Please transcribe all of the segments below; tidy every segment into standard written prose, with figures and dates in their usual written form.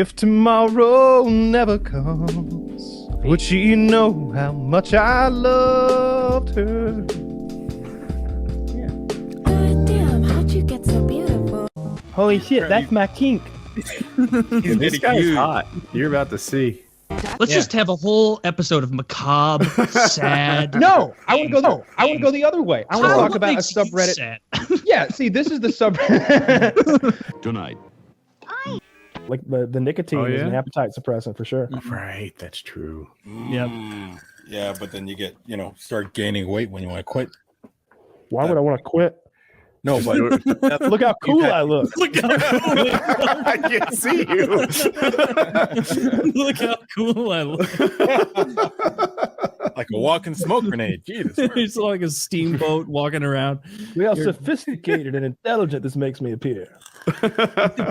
If tomorrow never comes, would she know how much I loved her? God damn, how'd you get so beautiful? Holy shit, that's my kink. This guy's hot. You're about to see. Let's just have a whole episode of macabre, sad. No, I want to go. I want to go the other way. I want to talk about a makes you subreddit. sad? Yeah, see, this is the subreddit. Tonight. Like the nicotine Oh, is yeah? an appetite suppressant for sure. Right, that's true. Yep. Yeah, but then you get, start gaining weight when you want to quit. Why would I want to quit? No, but Look how cool I look. Look how cool I can't see you. Look how cool I look. like a walking smoke grenade. Jesus. It's like a steamboat walking around. Look how sophisticated and intelligent this makes me appear.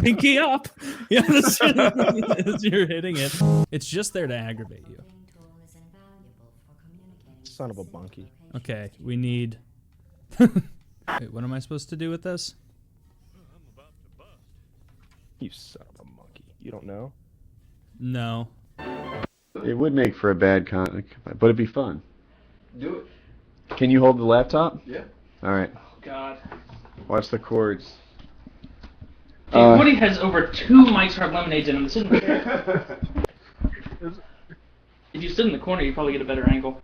Pinky up. Yeah, as you're hitting it. It's just there to aggravate you. Son of a monkey. Okay, we need... Wait, what am I supposed to do with this? You son of a monkey. You don't know? No. It would make for a bad but it'd be fun. Do it. Can you hold the laptop? Yeah. All right. Oh, God. Watch the cords. Dude, Woody has over 2 Mike's Hard Lemonades in him. This isn't fair. If you stood in the corner, you'd probably get a better angle.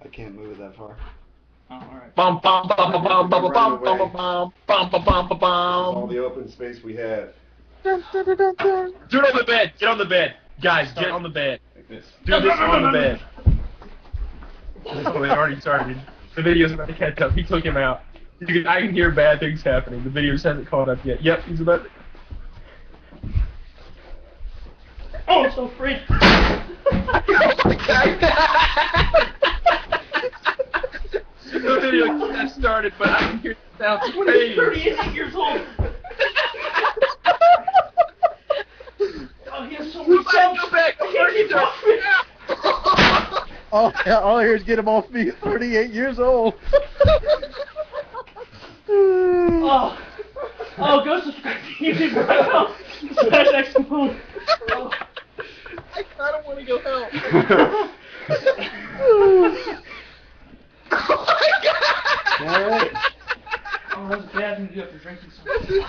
I can't move it that far. Oh, alright. All the open space we have. Do it on the bed. Get on the bed. Guys, get on the bed. Like this. Do this on the bed. Oh, they already started. The video's about to catch up. He took him out. I can hear bad things happening. The video hasn't caught up yet. Yep, he's about to... Oh, I'm so free! The video just started, but I can hear the sound. Woody's 38 years old! Oh, he has so much sound. Go back! All I hear is get him off me. 38 years old. Oh, go subscribe to YouTube right now. Smash X phone. Oh. I don't want to go help. Oh my God! Alright. Oh, that's bad when you do after drinking something.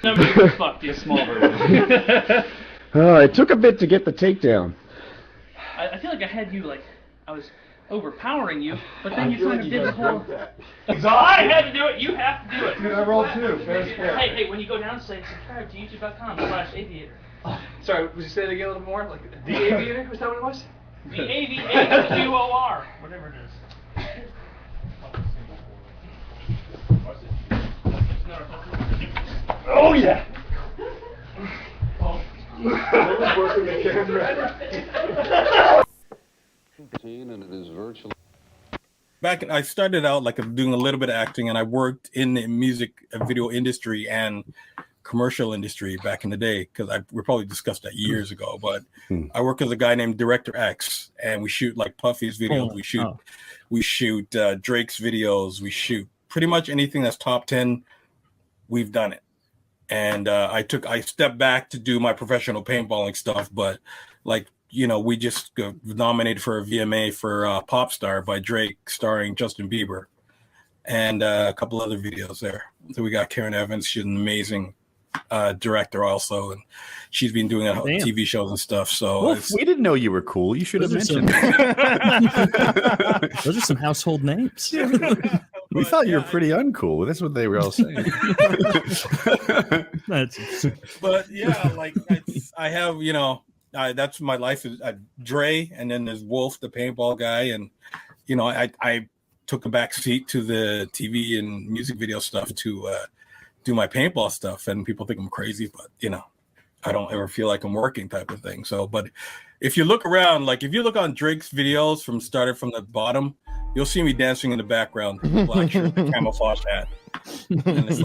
Nobody fucked you, small version. It took a bit to get the takedown. I feel like I had you, I was overpowering you, but then you kind of did the whole... So I had to do it, you have to do it. Dude, I rolled 2. Fair is fair. Hey, when you go down, say subscribe to youtube.com/aviator. Sorry, would you say that again a little more? Like the aviator? Was that what it was? VAVAQOR, whatever it is. Oh yeah! Working the camera. And it is virtually I started out doing a little bit of acting, and I worked in the music video industry and commercial industry back in the day, because we probably discussed that years ago, but I work as a guy named Director X, and we shoot Puffy's videos, we shoot Drake's videos, we shoot pretty much anything that's top 10, we've done it. And I stepped back to do my professional paintballing stuff, but we just got nominated for a VMA for Pop Star by Drake starring Justin Bieber, and a couple other videos there. So we got Karen Evans, she's an amazing director also, and she's been doing TV shows and stuff. So we didn't know you were cool. You should have mentioned. Those are some household names. We thought you were pretty uncool. That's what they were all saying. But yeah, I have, that's my life is Dre, and then there's Wolf, the paintball guy, and I took a back seat to the TV and music video stuff to do my paintball stuff, and people think I'm crazy, but I don't ever feel like I'm working type of thing. So, but if you look around, if you look on Drake's videos started from the bottom, you'll see me dancing in the background, black shirt, camouflage hat, and it's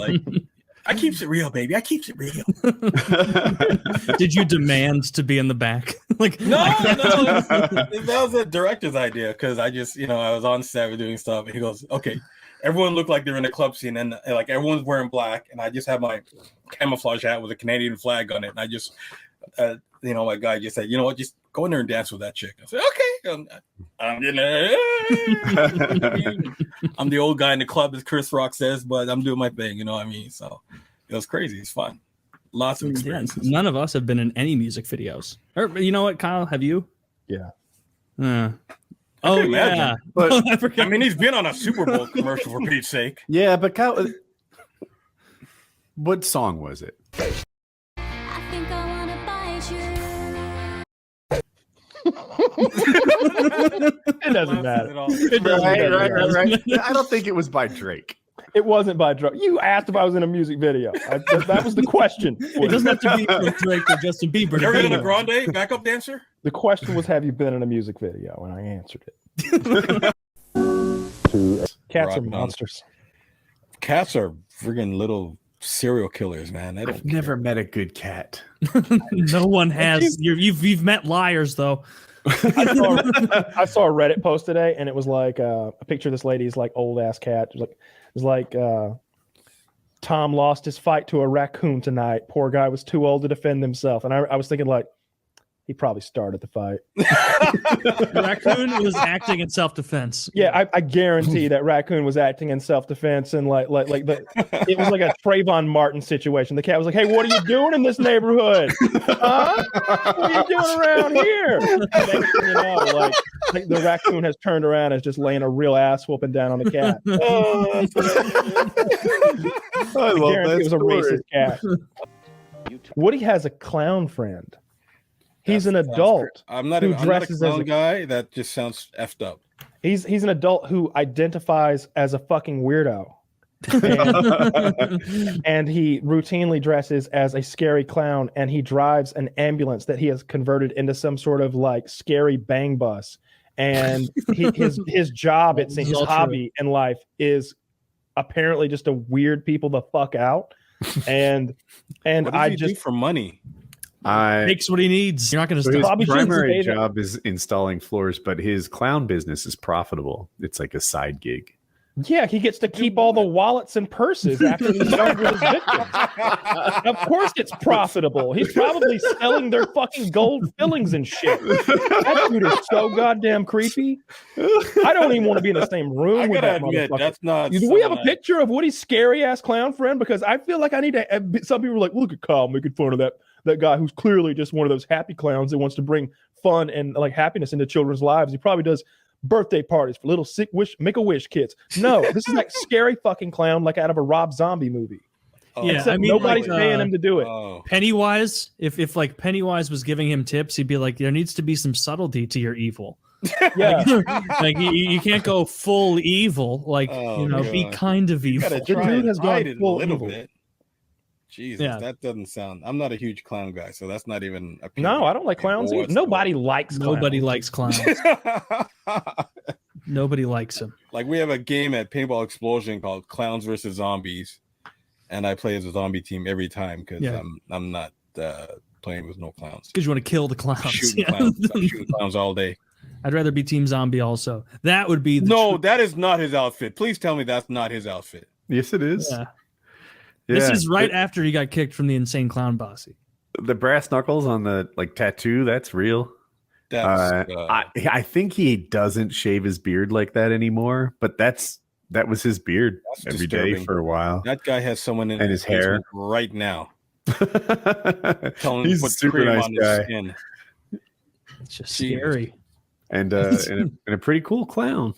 I keeps it real, baby. I keeps it real. Did you demand to be in the back? No, that was a director's idea, because I just, I was on set doing stuff, and he goes, okay, everyone looked like they're in a club scene, and like everyone's wearing black, and I just have my camouflage hat with a Canadian flag on it, and I just, my guy just said, you know what, just go in there and dance with that chick. I said, okay. I'm I'm the old guy in the club, as Chris Rock says, but I'm doing my thing. You know what I mean? So it was crazy. It's fun. Lots of experiences. None of us have been in any music videos. Or you know what, Kyle? Have you? Yeah. Oh imagine. yeah. But I mean, he's been on a Super Bowl commercial for Pete's sake. yeah, but what song was it? I think I wanna bite you. It doesn't matter. It doesn't matter. Right. I don't think it was by Drake. It wasn't by Drake. You asked if I was in a music video. That was the question. It doesn't have to be from Drake or Justin Bieber. You're in a Grande backup dancer? The question was, have you been in a music video? And I answered it. Cats are monsters. Cats are friggin' little serial killers, man. I've never met a good cat. No one has. You've met liars though. I saw a Reddit post today, and it was like a picture of this lady's like old ass cat. It was like Tom lost his fight to a raccoon tonight. Poor guy was too old to defend himself. And I was thinking, like, he probably started the fight. The raccoon was acting in self-defense. Yeah, I guarantee that raccoon was acting in self-defense, and it was like a Trayvon Martin situation. The cat was like, "Hey, what are you doing in this neighborhood? Huh? What are you doing around here?" Next thing you know, like the raccoon has turned around and is just laying a real ass whooping down on the cat. I guarantee it was a racist cat. Woody has a clown friend. He's an adult. I'm not a clown guy. That just sounds effed up. He's an adult who identifies as a fucking weirdo. And he routinely dresses as a scary clown, and he drives an ambulance that he has converted into some sort of like scary bang bus. And his job, his hobby in life is apparently just to weird people the fuck out. And what does he do for money? Makes what he needs. You're not going to stop. His primary job is installing floors, but his clown business is profitable. It's like a side gig. Yeah, he gets to keep all the wallets and purses after he's done with his victims. Of course it's profitable. He's probably selling their fucking gold fillings and shit. That dude is so goddamn creepy. I don't even want to be in the same room with that motherfucker. That's not. Do we have a picture of Woody's scary ass clown friend? Because I feel like I need to. Some people are like, look at Kyle making fun of that guy who's clearly just one of those happy clowns that wants to bring fun and like happiness into children's lives. He probably does birthday parties for little sick Make-A-Wish kids. No, this is like scary fucking clown, like out of a Rob Zombie movie. Yeah, I mean, nobody's paying him to do it. Pennywise, if like Pennywise was giving him tips, he'd be like, there needs to be some subtlety to your evil. Yeah, like you can't go full evil. Like be kind of evil. The dude has gone full evil. Bit. Jesus, that doesn't sound. I'm not a huge clown guy, so that's not even. No, I don't like clowns either. Nobody likes clowns. Nobody likes clowns. Nobody likes them. Like we have a game at Paintball Explosion called Clowns versus Zombies, and I play as a zombie team every time because I'm not playing with no clowns. Because you want to kill the clowns. I'm shooting clowns all day. I'd rather be Team Zombie also. That would be that is not his outfit. Please tell me that's not his outfit. Yes, it is. Yeah. This is right after he got kicked from the Insane Clown Posse. The brass knuckles on the tattoo, that's real. I think he doesn't shave his beard like that anymore, but that was his beard every day for a while. That guy has someone in his hair right now. He's a super nice guy. It's just scary. And a pretty cool clown.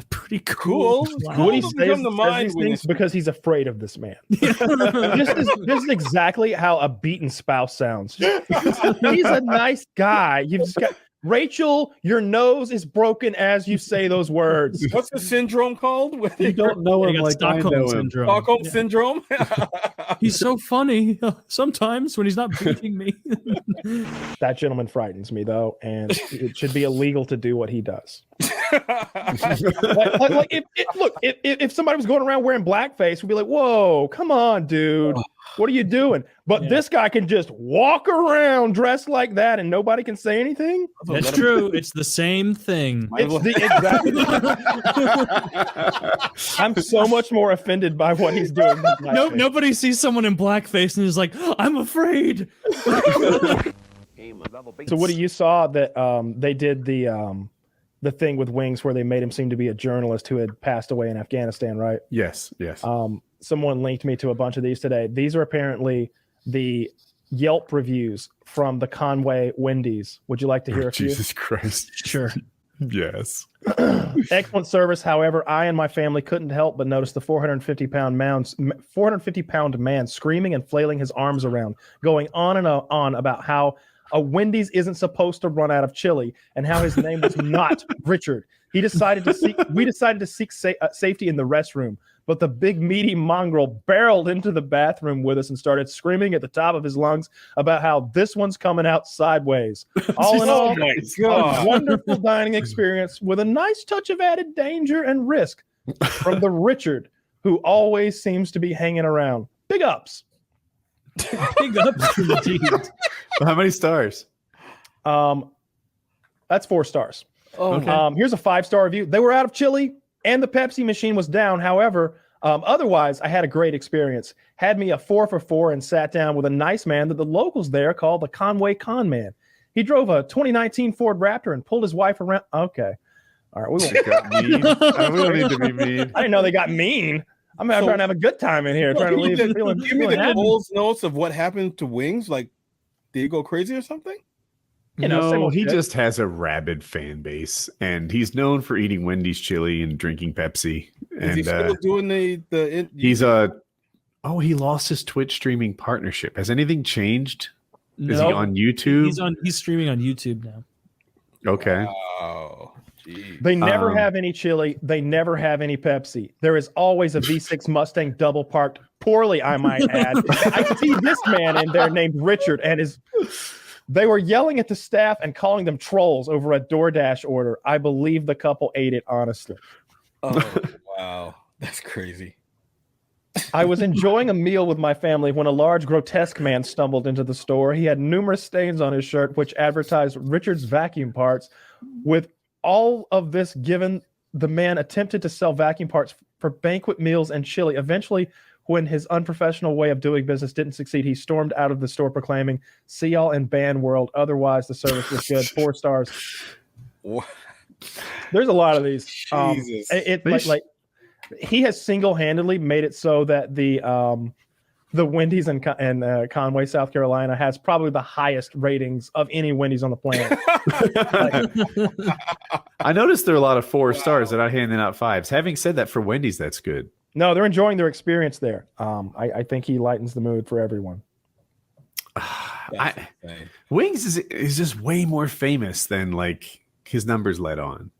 Pretty cool. Woody says these things because he's afraid of this man. This is exactly how a beaten spouse sounds. He's a nice guy. You've just got Rachel, your nose is broken as you say those words. What's the syndrome called? You don't know him like Stockholm I know syndrome. Stockholm syndrome? He's so funny sometimes when he's not beating me. That gentleman frightens me, though, and it should be illegal to do what he does. If somebody was going around wearing blackface, we'd be like, whoa, come on, dude. What are you doing? But this guy can just walk around dressed like that and nobody can say anything. That's true. It's the same thing. It's the exact. I'm so much more offended by what he's doing. Nobody sees someone in blackface and is like, I'm afraid. So Woody, you saw that they did the thing with Wings where they made him seem to be a journalist who had passed away in Afghanistan, right? Yes. Someone linked me to a bunch of these today. These are apparently the Yelp reviews from the Conway Wendy's. Would you like to hear a few? Jesus Christ. Sure. Yes. Excellent service. However, I and my family couldn't help but notice the 450-pound man screaming and flailing his arms around, going on and on about how a Wendy's isn't supposed to run out of chili and how his name was not Richard. We decided to seek safety in the restroom, but the big meaty mongrel barreled into the bathroom with us and started screaming at the top of his lungs about how this one's coming out sideways. All in all, a wonderful dining experience with a nice touch of added danger and risk from the Richard, who always seems to be hanging around. Big ups. Big ups indeed. How many stars? That's 4 stars. Okay. Here's a 5-star review. They were out of chili and the Pepsi machine was down. However, otherwise, I had a great experience. Had me a 4 for 4 and sat down with a nice man that the locals there call the Conway Con Man. He drove a 2019 Ford Raptor and pulled his wife around. Okay. All right. We don't need to be mean. I didn't know they got mean. I'm trying to have a good time in here. Trying to leave feeling Give me the happy. Cole's notes of what happened to Wings. Like, did he go crazy or something? No, he just has a rabid fan base, and he's known for eating Wendy's chili and drinking Pepsi. And Is he still doing he lost his Twitch streaming partnership. Has anything changed? No, is he on YouTube? He's streaming on YouTube now. Okay. Oh, geez. They never have any chili. They never have any Pepsi. There is always a V6 Mustang double parked poorly, I might add. I see this man in there named Richard and they were yelling at the staff and calling them trolls over a DoorDash order. I believe the couple ate it honestly. Oh, wow. That's crazy. I was enjoying a meal with my family when a large, grotesque man stumbled into the store. He had numerous stains on his shirt, which advertised Richard's vacuum parts. With all of this given, the man attempted to sell vacuum parts for banquet meals and chili. Eventually, when his unprofessional way of doing business didn't succeed, he stormed out of the store proclaiming, "See y'all in Ban World." Otherwise, the service was good. 4 stars. What? There's a lot of these. Jesus. Like he has single-handedly made it so that the Wendy's in Conway, South Carolina, has probably the highest ratings of any Wendy's on the planet. I noticed there are a lot of 4 stars that are handing out 5s. Having said that, for Wendy's, that's good. No, they're enjoying their experience there. I think he lightens the mood for everyone. Wings is just way more famous than like his numbers let on.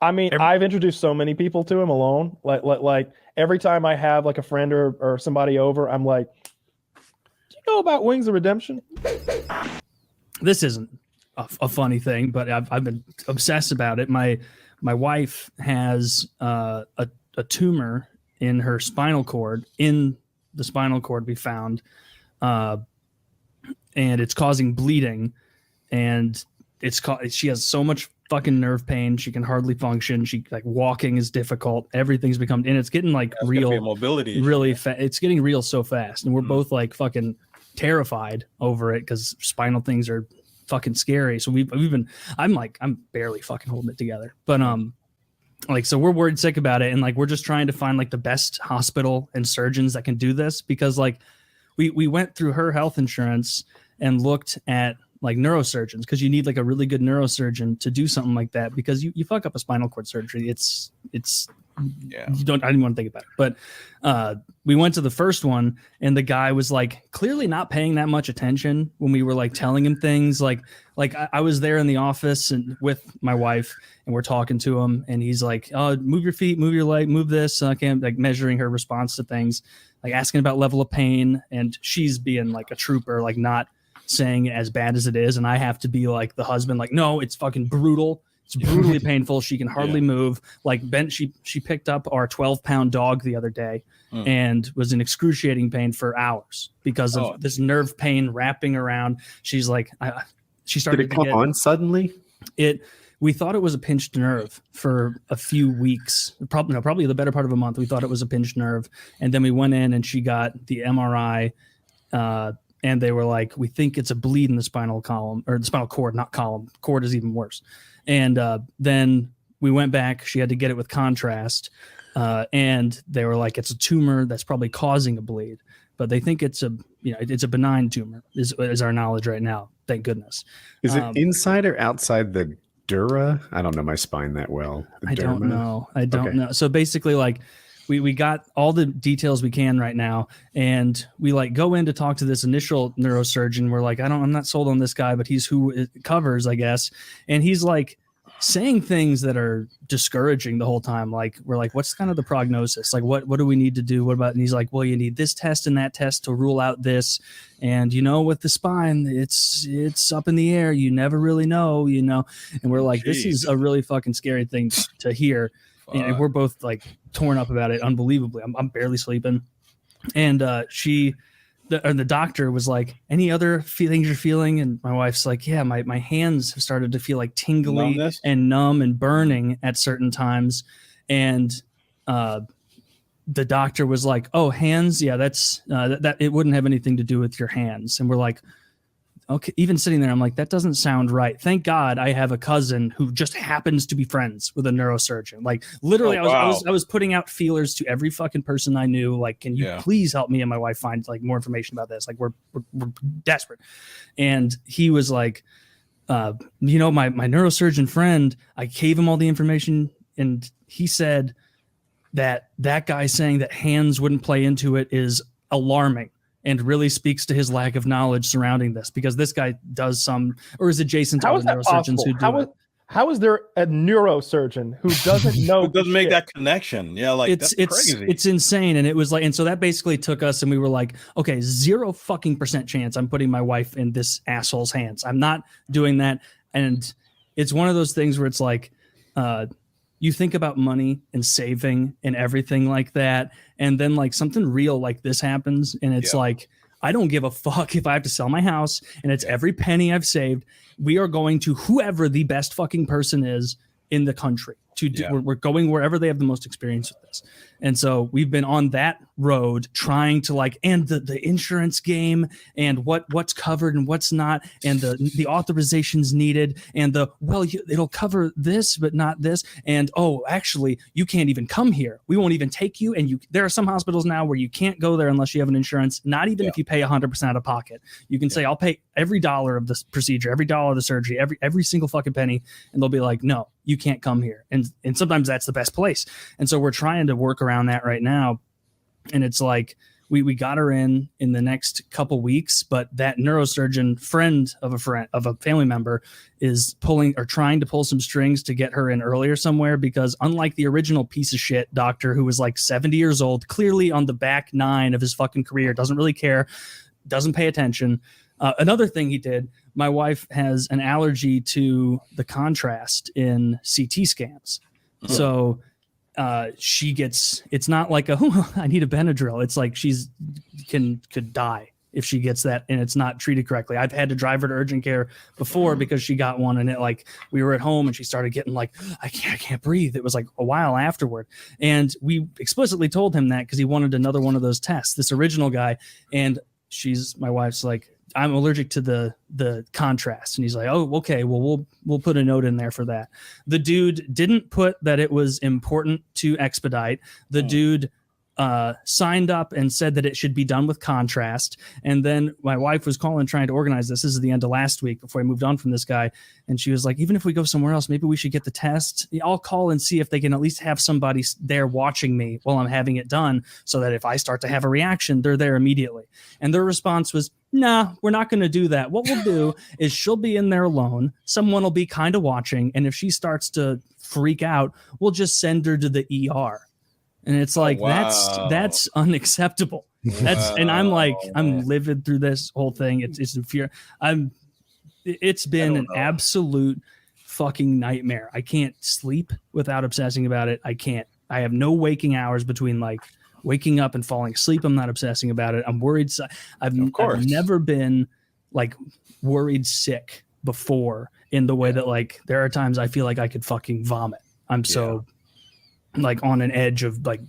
I mean, I've introduced so many people to him alone. Like every time I have like a friend or somebody over, I'm like, "Do you know about Wings of Redemption?" This isn't a funny thing, but I've been obsessed about it. My wife has a tumor in her spinal cord, in the spinal cord we found, and it's causing bleeding, and she has so much fucking nerve pain, she can hardly function. She like walking is difficult. Everything's become, and it's getting like real mobility, really it's getting real so fast, and we're both like fucking terrified over it because spinal things are fucking scary. So I'm barely fucking holding it together, but like, so we're worried sick about it, and like we're just trying to find like the best hospital and surgeons that can do this, because like we went through her health insurance and looked at like neurosurgeons, because you need like a really good neurosurgeon to do something like that, because you fuck up a spinal cord surgery, it's I didn't want to think about it, but we went to the first one, and the guy was like clearly not paying that much attention when we were like telling him things. Like I was there in the office and with my wife, and we're talking to him, and he's like, "Oh, move your feet, move your leg, move this." Like measuring her response to things, like asking about level of pain, and she's being like a trooper, like not saying it as bad as it is, and I have to be like the husband, like, "No, it's fucking brutal. It's brutally painful. She can hardly move. Like she picked up our 12-pound dog the other day and was in excruciating pain for hours because of this nerve pain wrapping around. She's like, she started. Did it come on suddenly? We thought it was a pinched nerve for a few weeks, probably the better part of a month. We thought it was a pinched nerve, and then we went in and she got the MRI, and they were like, "We think it's a bleed in the spinal column or the spinal cord, not column. Cord is even worse." And then we went back. She had to get it with contrast, and they were like, "It's a tumor that's probably causing a bleed." But they think it's a benign tumor is our knowledge right now. Thank goodness. Is it inside or outside the dura? I don't know my spine that well. I don't know. So basically, like we got all the details we can right now, and we like go in to talk to this initial neurosurgeon. We're like, I'm not sold on this guy, but he's who it covers, I guess. And he's like saying things that are discouraging the whole time. Like we're like, what's kind of the prognosis? Like what do we need to do? What about? And he's like, well, you need this test and that test to rule out this. And with the spine, it's up in the air. You never really know, And we're like, this is a really fucking scary thing to hear. And we're both like torn up about it unbelievably. I'm barely sleeping. And the doctor was like, any other feelings you're feeling? And my wife's like, yeah, my hands have started to feel like tingly and numb and burning at certain times. And the doctor was like, oh, hands. Yeah, that's that it wouldn't have anything to do with your hands. And we're like, okay, even sitting there, I'm like, that doesn't sound right. Thank God I have a cousin who just happens to be friends with a neurosurgeon. Like literally, I was putting out feelers to every fucking person I knew. Like, can you please help me and my wife find like more information about this? Like we're desperate. And he was like, my neurosurgeon friend, I gave him all the information, and he said that guy saying that hands wouldn't play into it is alarming. And really speaks to his lack of knowledge surrounding this, because this guy does or is adjacent to other neurosurgeons who do it. How is there a neurosurgeon who doesn't know? Who doesn't make that connection? Yeah, like that's crazy. It's insane. And it was like, and so that basically took us, and we were like, okay, 0% chance I'm putting my wife in this asshole's hands. I'm not doing that. And it's one of those things where it's like, you think about money and saving and everything like that. And then like something real like this happens. And it's like, I don't give a fuck if I have to sell my house and it's every penny I've saved. We are going to whoever the best fucking person is in the country to do. We're going wherever they have the most experience with this. And so we've been on that road trying to like, and the insurance game and what's covered and what's not, and the authorizations needed, and it'll cover this, but not this. And, oh, actually you can't even come here. We won't even take you. And there are some hospitals now where you can't go there unless you have an insurance, not even if you pay 100% out of pocket. You can say, I'll pay every dollar of this procedure, every dollar of the surgery, every single fucking penny. And they'll be like, no, you can't come here. And sometimes that's the best place. And so we're trying to work around that right now. And it's like, we got her in the next couple weeks, but that neurosurgeon friend of a family member is trying to pull some strings to get her in earlier somewhere, because unlike the original piece of shit doctor who was like 70 years old, clearly on the back nine of his fucking career, doesn't really care, doesn't pay attention. Another thing he did, my wife has an allergy to the contrast in CT scans. Mm-hmm. So it's not like I need a Benadryl. It's like could die if she gets that and it's not treated correctly. I've had to drive her to urgent care before because she got one, and it like we were at home and she started getting like, I can't breathe. It was like a while afterward. And we explicitly told him that because he wanted another one of those tests, this original guy. And my wife's like, I'm allergic to the contrast. And he's like, oh, okay, well, we'll put a note in there for that. The dude didn't put that it was important to expedite. The dude signed up and said that it should be done with contrast. And then my wife was calling, trying to organize this. This is the end of last week before I moved on from this guy. And she was like, even if we go somewhere else, maybe we should get the test. I'll call and see if they can at least have somebody there watching me while I'm having it done, so that if I start to have a reaction, they're there immediately. And their response was, nah, we're not going to do that. What we'll do is she'll be in there alone. Someone will be kind of watching. And if she starts to freak out, we'll just send her to the ER. And it's like, that's unacceptable. And I'm like, I'm livid through this whole thing. It's in fear. It's been an absolute fucking nightmare. I can't sleep without obsessing about it. I have no waking hours between like waking up and falling asleep. I'm not obsessing about it. I'm worried. I've never been like worried sick before in the way that like there are times I feel like I could fucking vomit. I'm so like on an edge of like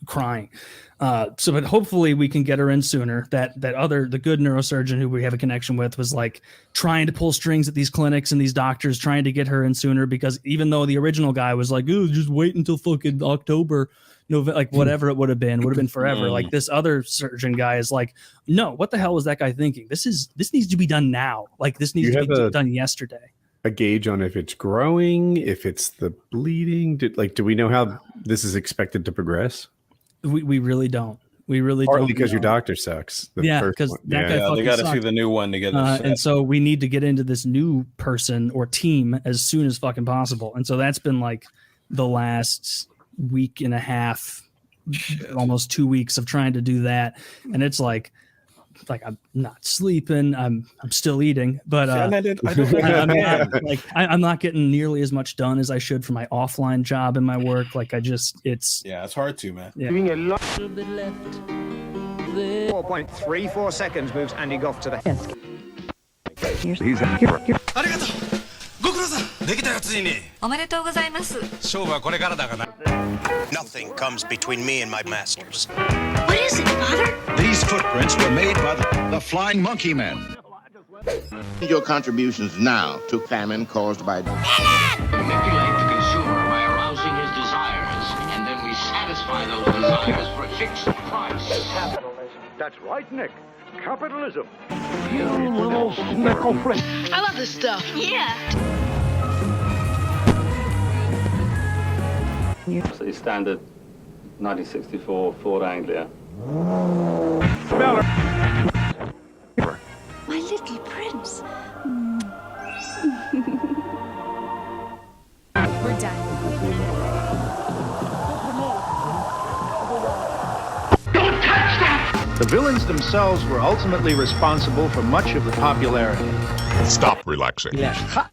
crying. But hopefully we can get her in sooner. The good neurosurgeon who we have a connection with was like trying to pull strings at these clinics and these doctors trying to get her in sooner, because even though the original guy was like, oh, just wait until fucking October, like whatever it would have been forever. Like this other surgeon guy is like, no, what the hell was that guy thinking? This needs to be done now. Like this needs to be done yesterday. A gauge on if it's growing, if it's the bleeding? Do we know how this is expected to progress? We really don't. We really don't. Partly because your doctor sucks. Because that guy fucking they got to sucked. see the new one to get this. And so we need to get into this new person or team as soon as fucking possible. And so that's been like the last week and a half, almost 2 weeks of trying to do that. And it's like I'm not sleeping. I'm still eating, but I'm not getting nearly as much done as I should for my offline job and my work. Like it's hard to, man. Yeah. Doing a little bit left. 4.34 seconds moves Andy Goff to the desk. He's Nothing comes between me and my masters. What is it, Father? These footprints were made by the Flying Monkey Men. Your contributions now to famine caused by... Manipulate the consumer by arousing his desires, and then we satisfy those desires for a fixed price. Capitalism. That's right, Nick. Capitalism. You little snickle friend. I love this stuff. Yeah. The standard 1964 Ford Anglia. My little prince. We're done. Don't touch that! The villains themselves were ultimately responsible for much of the popularity. Stop relaxing. Yeah.